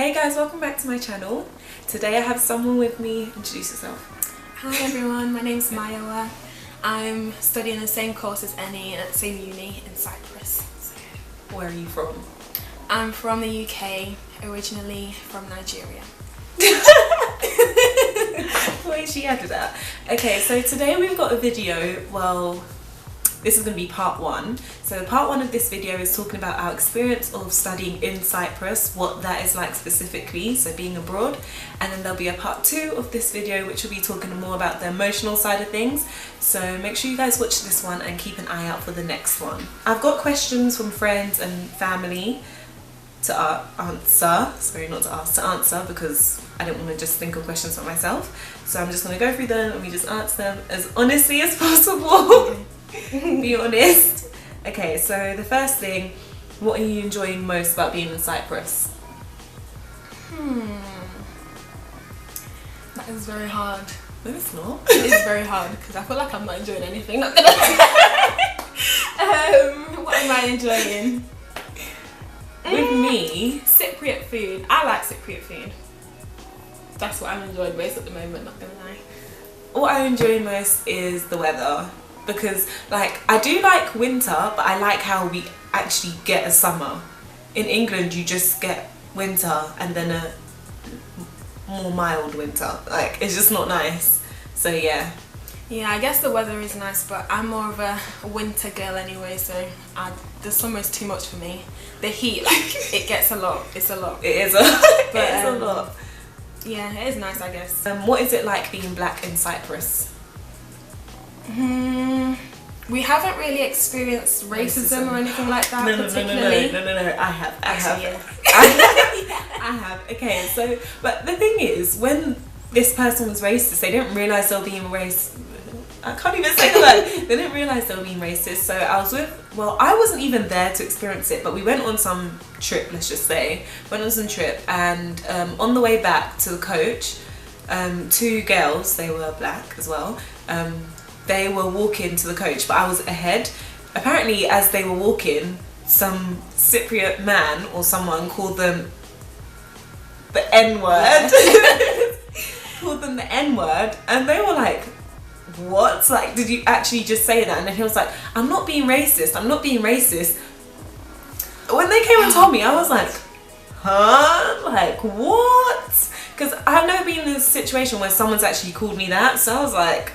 Hey guys, welcome back to my channel. Today I have someone with me. Introduce yourself. Hi everyone, my name's EnnyKolaa. I'm studying the same course as Enny at the same uni in Cyprus. So, Where are you from? I'm from the UK, originally from Nigeria. Wait, she added that. Okay, so today we've got a video. Well, this is going to be part one. So part one of this video is talking about our experience of studying in Cyprus, what that is like specifically, so being abroad. And then there'll be a part two of this video which will be talking more about the emotional side of things. So make sure you guys watch this one and keep an eye out for the next one. I've got questions from friends and family to answer, sorry, not to ask, to answer, because I don't want to just think of questions for myself. So I'm just going to go through them and we just answer them as honestly as possible. Be honest. Okay, so the first thing, what are you enjoying most about being in Cyprus? That is very hard. No, it's not. It is very hard because I feel like I'm not enjoying anything. Not gonna what am I enjoying? With me, Cypriot food. I like Cypriot food. That's what I'm enjoying most at the moment, not gonna lie. what I enjoy most is the weather. Because like, I do like winter, but I like how we actually get a summer. In England you just get winter and then a more mild winter. Like, it's just not nice. So yeah. Yeah, I guess the weather is nice, but I'm more of a winter girl anyway, so the summer is too much for me. The heat, like, it gets a lot. It's a lot. It is a lot. But, it is a lot. Yeah, it is nice, I guess. What is it like being black in Cyprus? We haven't really experienced racism or anything like that particularly. No, I have. Yeah. I have. Okay, so, but the thing is, when this person was racist, they didn't realise they were being racist. I can't even say the word. They didn't realise they were being racist. So I was with, well, I wasn't even there to experience it, but we went on some trip, let's just say. Went on some trip, and on the way back to the coach, two girls, they were black as well, they were walking to the coach, but I was ahead. Apparently, as they were walking, some Cypriot man or someone called them the N-word. Called them the N-word, and they were like, what? Like, did you actually just say that? And then he was like, I'm not being racist, I'm not being racist. When they came and told me, I was like, huh? Like, what? Because I've never been in a situation where someone's actually called me that, so I was like,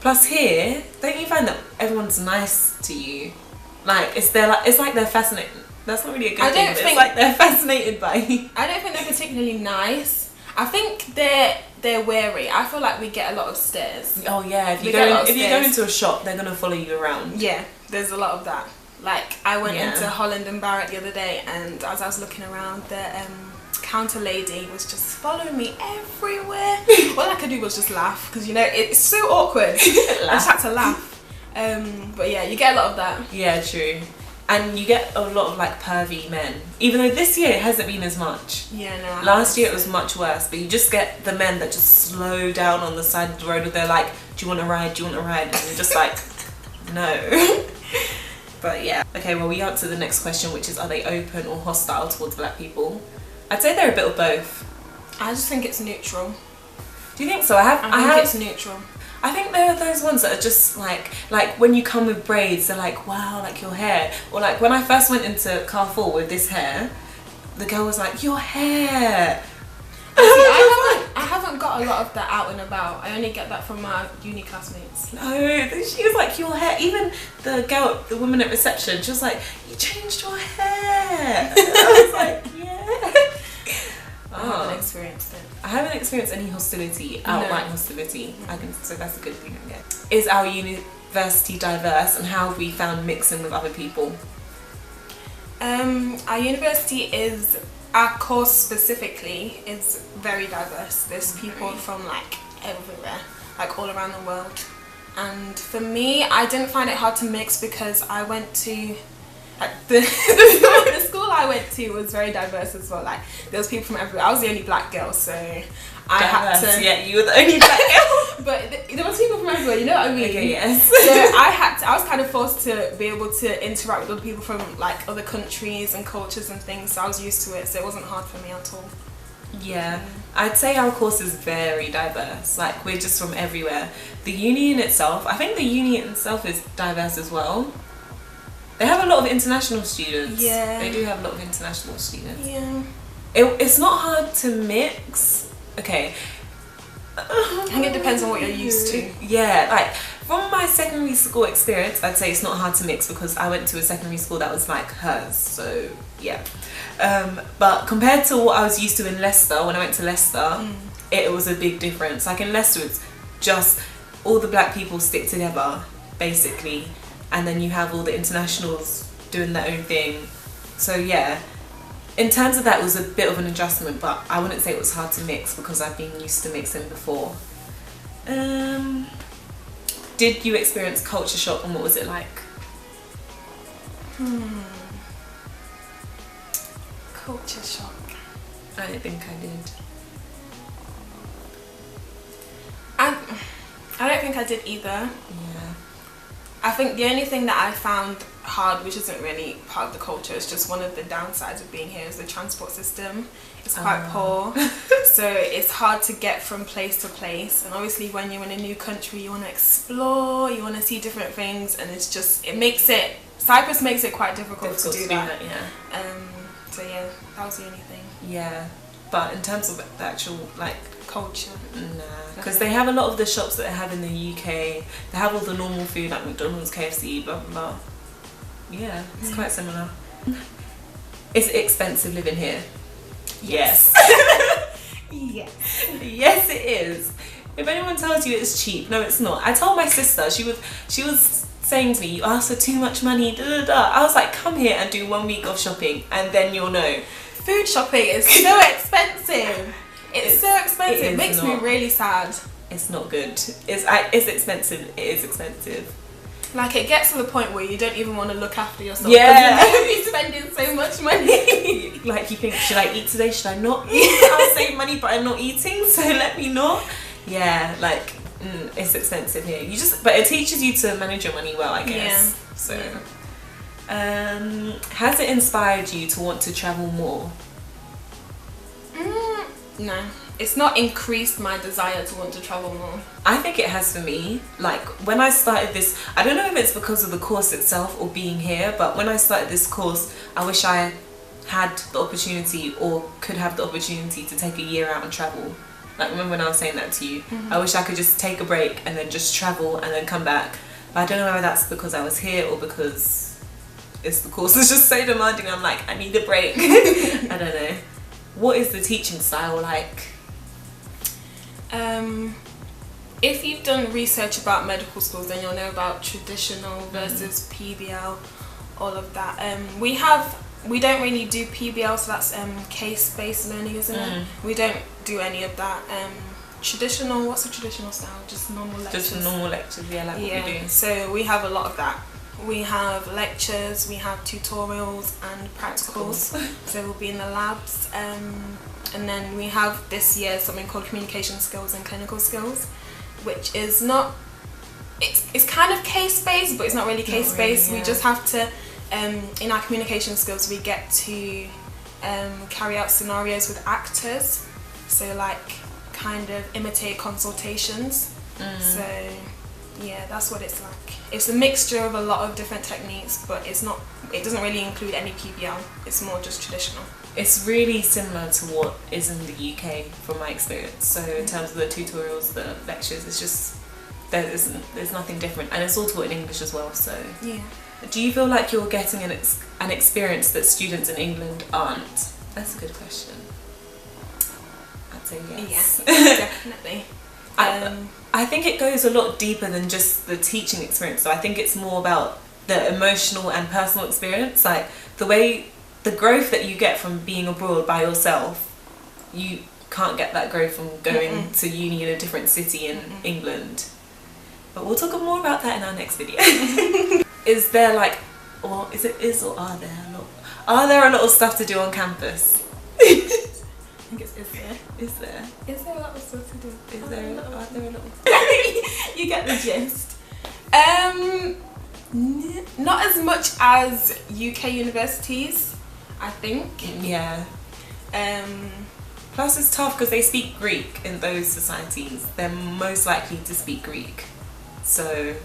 plus here, don't you find that everyone's nice to you? Like, it's like they're fascinated. That's not really a good thing, but it's like they're fascinated by you. I don't think they're particularly nice. I think they're wary. I feel like we get a lot of stares. Oh yeah, if you go into a shop, they're gonna follow you around. Yeah, there's a lot of that. Like, I went into Holland and Barrett the other day, and as I was looking around, the counter lady was just following me everywhere. All I could do was just laugh, because you know it's so awkward. I just had to laugh. But yeah, you get a lot of that. Yeah, true. And you get a lot of like pervy men, even though this year it hasn't been as much. Yeah, no. Last year it was much worse, but you just get the men that just slow down on the side of the road, and they're like, do you want to ride, do you want to ride? And you're just like, no. But yeah. Okay, well, we answer the next question, which is, are they open or hostile towards black people? I'd say they're a bit of both. I just think it's neutral. Do you think so? I think it's neutral. I think there are those ones that are just like when you come with braids, they're like, wow, like your hair. Or like when I first went into Carrefour with this hair, the girl was like, your hair. I haven't got a lot of that out and about. I only get that from my uni classmates. No, she was like, your hair. Even the woman at reception, she was like, you changed your hair. I was like, yeah. I haven't experienced it. I haven't experienced any hostility, outright hostility. So that's a good thing, I guess. Is our university diverse, and how have we found mixing with other people? Our university our course specifically is very diverse. There's people from like everywhere, like all around the world. And for me, I didn't find it hard to mix because I went to the school I went to was very diverse as well. Like there was people from everywhere. I was the only black girl, so I had to. Yeah, you were the only black girl. But there was people from everywhere. You know what I mean? Okay, yes. So I was kind of forced to be able to interact with other people from like other countries and cultures and things. So I was used to it. So it wasn't hard for me at all. Yeah, I'd say our course is very diverse. Like we're just from everywhere. The uni in itself, I think the uni in itself is diverse as well. They have a lot of international students. Yeah. They do have a lot of international students. Yeah. It's not hard to mix. Okay. I think it depends on what you're used to. Yeah, like from my secondary school experience, I'd say it's not hard to mix because I went to a secondary school that was like hers. So yeah. But compared to what I was used to in Leicester, when I went to Leicester, it was a big difference. Like in Leicester, it's just all the black people stick together, basically. And then you have all the internationals doing their own thing. So yeah, in terms of that, it was a bit of an adjustment, but I wouldn't say it was hard to mix because I've been used to mixing before. Did you experience culture shock and what was it like? Culture shock. I don't think I did. I don't think I did either. Yeah. I think the only thing that I found hard, which isn't really part of the culture, is just one of the downsides of being here is the transport system. It's quite poor, so it's hard to get from place to place. And obviously when you're in a new country, you want to explore, you want to see different things, and Cyprus makes it quite difficult to do that. Yeah. So yeah, that was the only thing. Yeah, but in terms of the actual like culture, nah, because they have a lot of the shops that they have in the UK. They have all the normal food like McDonald's, KFC, blah blah blah. Yeah, it's quite similar. Is it expensive living here? Yes. Yes. Yes, it is. If anyone tells you it's cheap, no, it's not. I told my sister, she was saying to me, you ask for too much money, da da da. I was like, come here and do 1 week of shopping and then you'll know. Food shopping is so expensive. It's so expensive. It makes me really sad. It's not good. It's expensive. It is expensive. Like it gets to the point where you don't even want to look after yourself. Yeah. Because you're be spending so much money. Like you think, should I eat today? Should I not eat? I'll save money, but I'm not eating, so let me not. Yeah, like it's expensive here. But it teaches you to manage your money well, I guess. Yeah. So, has it inspired you to want to travel more? No. It's not increased my desire to want to travel more. I think it has for me. Like when I started this, I don't know if it's because of the course itself or being here, but when I started this course, I wish I had the opportunity or could have the opportunity to take a year out and travel. Like remember when I was saying that to you? I wish I could just take a break and then just travel and then come back. But I don't know whether that's because I was here or because the course is just so demanding. I'm like, I need a break. I don't know. What is the teaching style like? If you've done research about medical schools, then you'll know about traditional versus PBL, all of that. We don't really do PBL, so that's case-based learning, isn't it? We don't do any of that. Traditional, what's the traditional style? Just normal lectures. Just normal lectures, yeah, like what we do. So we have a lot of that. We have lectures, we have tutorials and practicals. So we'll be in the labs. And then we have this year something called communication skills and clinical skills, which is not, it's kind of case-based, but it's not really case-based. Really, yeah. We just have to, in our communication skills, we get to carry out scenarios with actors. So like kind of imitate consultations. So yeah, that's what it's like. It's a mixture of a lot of different techniques, but it doesn't really include any PBL. It's more just traditional. It's really similar to what is in the UK from my experience. So in terms of the tutorials, the lectures, it's just there's nothing different, and it's all taught in English as well. So yeah. Do you feel like you're getting an experience that students in England aren't? That's a good question. I'd say yes. Yeah, definitely. I think it goes a lot deeper than just the teaching experience. So I think it's more about the emotional and personal experience, like the growth that you get from being abroad by yourself. You can't get that growth from going to uni in a different city in England. But we'll talk more about that in our next video. Is there like, or are there a lot? Are there a lot of stuff to do on campus? I think it's is there. Is there? Is there a lot of stuff to do? Are there a lot of You get the gist. Not as much as UK universities, I think. Yeah. Plus it's tough because they speak Greek in those societies. They're most likely to speak Greek. So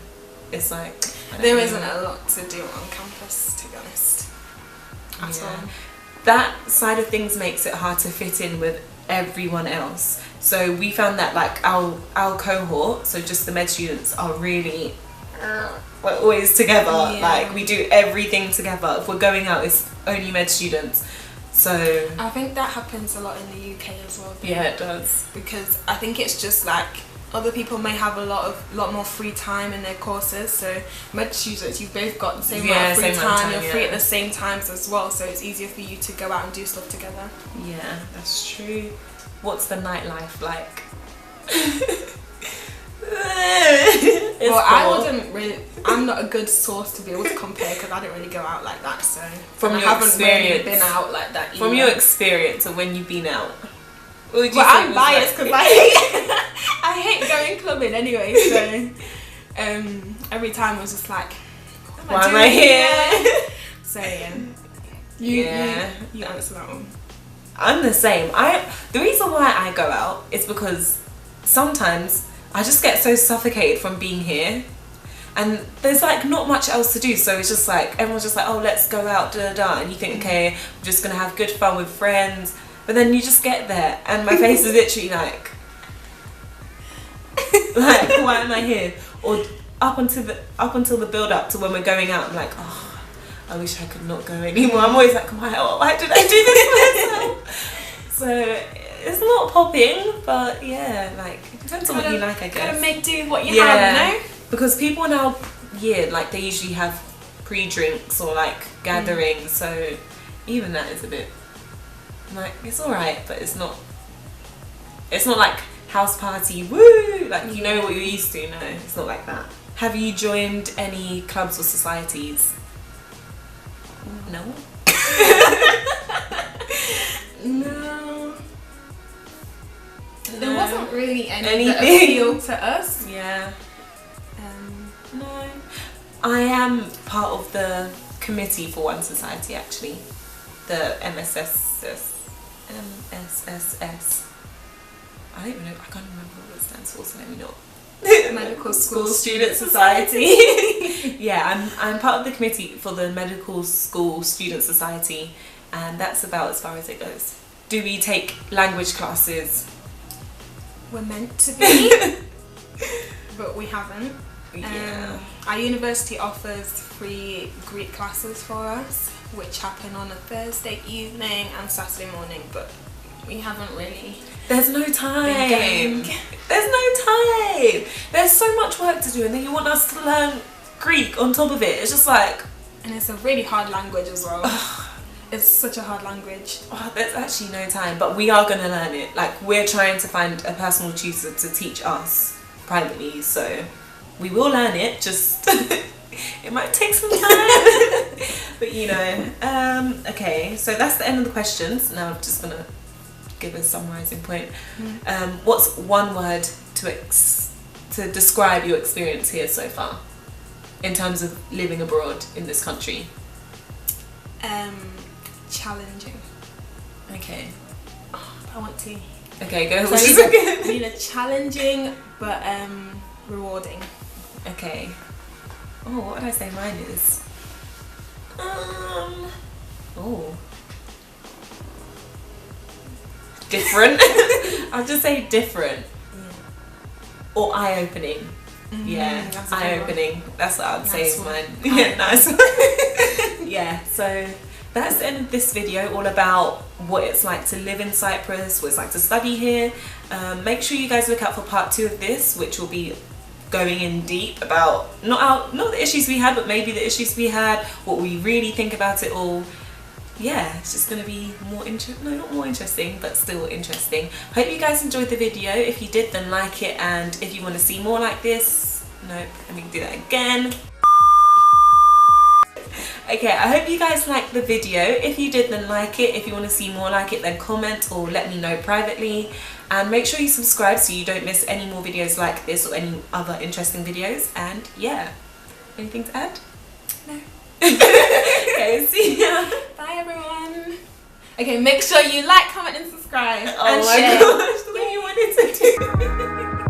it's like... There isn't a lot to do on campus, to be honest. At all. That side of things makes it hard to fit in with everyone else. So we found that like our cohort, so just the med students, are really... we're always together. Like we do everything together. If we're going out, it's only med students. So I think that happens a lot in the UK as well. Yeah, it does. Because I think it's just like other people may have a lot more free time in their courses. So med students, you've both got the same amount of free time. You're free at the same times as well. So it's easier for you to go out and do stuff together. Yeah, that's true. What's the nightlife like? Well, I wouldn't really. I'm not a good source to be able to compare because I don't really go out like that. So from your haven't experience, really been out like that. Either. From your experience of when you've been out, what would you say I'm biased because I hate going clubbing anyway. So every time I was just like, why am I here? So yeah, you answer that one. I'm the same. The reason why I go out is because sometimes I just get so suffocated from being here, and there's like not much else to do, so it's just like everyone's just like, oh, let's go out, and you think, okay, I'm just gonna have good fun with friends, but then you just get there and my face is literally like why am I here? Or up until the build up to when we're going out, I'm like, oh, I wish I could not go anymore. I'm always like, why did I do this to myself? So it's not popping, but yeah, like it depends on what you like, I guess. Gotta make do what you have, you know? Because people in our year, like they usually have pre-drinks or like gatherings, so even that is a bit like, it's alright, but it's not like house party, woo, like you know what you're used to. No, it's not like that. Have you joined any clubs or societies? No. No. There wasn't really anything that appealed to us. Yeah. No. I am part of the committee for one society actually. The MSSS. I don't even know, I can't remember what it stands for, so let me know. Medical School Student Society. Yeah, I'm part of the committee for the Medical School Student Society, and that's about as far as it goes. Do we take language classes? We're meant to be, but we haven't. Yeah. Our university offers free Greek classes for us, which happen on a Thursday evening and Saturday morning, but we haven't really. There's no time. There's no time. There's so much work to do, and then you want us to learn Greek on top of it. It's just like, and it's a really hard language as well. It's such a hard language. Oh, there's actually no time, but we are going to learn it. Like, we're trying to find a personal tutor to teach us privately, so we will learn it, just it might take some time. But you know, okay, so that's the end of the questions. Now I'm just going to give a summarising point. What's one word to describe your experience here so far in terms of living abroad in this country? Challenging. Okay. Oh, I want to. Okay, go. So either challenging but rewarding. Okay. Oh, what did I say mine is? Oh. Different. I'll just say different. Yeah. Or eye-opening. Yeah, eye-opening. That's what I'd say is mine. Yeah, nice. Yeah, so that's the end of this video, all about what it's like to live in Cyprus, what it's like to study here. Make sure you guys look out for part 2 of this, which will be going in deep about not the issues we had, but maybe the issues we had, what we really think about it all. Yeah, it's just going to be more not more interesting, but still interesting. Hope you guys enjoyed the video. If you did, then like it, and if you want to see more like this, nope, let me do that again. Okay, I hope you guys liked the video. If you did, then like it. If you want to see more like it, then comment or let me know privately. And make sure you subscribe so you don't miss any more videos like this or any other interesting videos. And yeah, anything to add? No. Okay, see ya. Bye everyone. Okay, make sure you like, comment and subscribe. Oh and my share. gosh, the way you wanted to do.